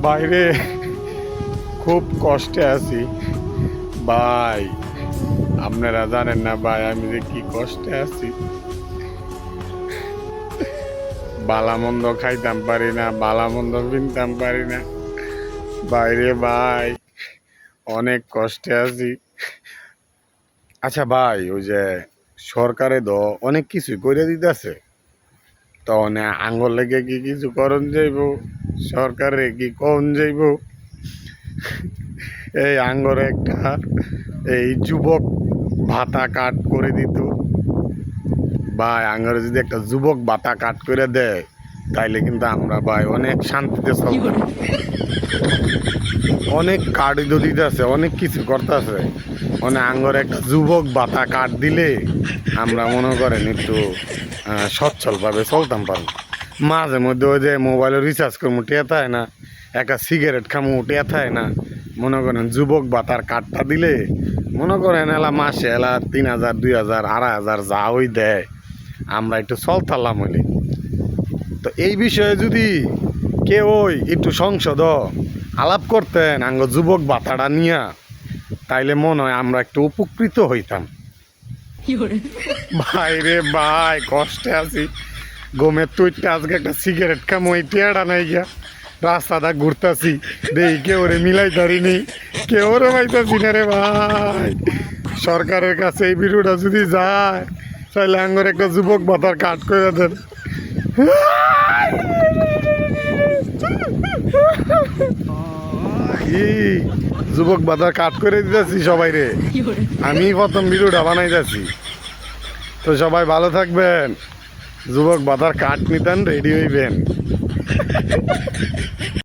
বাইরে খুব কষ্টে আছি ভাই। আপনারা জানেন না ভাই, আমি যে কি কষ্টে আছি। বালা মন্দ খাইতাম পারি না, বালা মন্দ কিনতাম পারি না বাইরে ভাই, অনেক কষ্টে আছি। আচ্ছা ভাই, ওই যে সরকারে তো অনেক কিছুই করে দিতেছে, তো আঙ্গুল লেগে কি কিছু করণ যাইব? সরকারে কি কন যাইব? এই আঙ্গরে একটা এই যুবক ভাতা কাট করে দিত ভাই। আঙ্গরে যদি একটা যুবক ভাতা কাট করে দেয়, তাইলে কিন্তু আমরা ভাই অনেক শান্তিতে চলতাম। অনেক কার্ড দিতে আছে, অনেক কিছু করতেছে। মানে আঙ্গরে একটা যুবক ভাতা কাট দিলে আমরা মনে করেন একটু সচ্ছলভাবে চলতাম পারবো। মাঝে মধ্যে ওই যে মোবাইলে রিচার্জ করবো টিয়া থাকে না, একটা সিগারেট খামো টিয়া থাকে না, মনে করেন যুবক ভাতার কার্ডটা দিলে মনে করেন এলা মাসে এলা 3,000 2,000 2,500 যা ওই দেয়, আমরা একটু চলতাম হইলে। তো এই বিষয়ে যদি কেউ ওই একটু সংসদ আলাপ করতেন আঙ্গ যুবক ভাতাটা নিয়া, তাইলে মনে হয় আমরা একটু উপকৃত হইতাম। ভাই রে ভাই, কষ্টে আছি। গমের তুইটা আজকে একটা সিগারেট খামো, এই টেয়াটা নাই গিয়া রাস্তাটা ঘুরতাছি, দেখি কেউ রে মিলাই ধরিনি, কেউ রে পাইতাছি না রে ভাই। সরকারের কাছে এই ভিডিওটা যদি যায়, তাহলে আঙ্গর একটা যুবক ভাতার কাট করে দেন। কি যুবক ভাতার কাট করে দিতেছি সবাই রে, আমি প্রথম ভিডিওটা বানাই যাচ্ছি। তো সবাই ভালো থাকবেন, যুবক ভাতার কাট নিতেন রেডি হইবেন।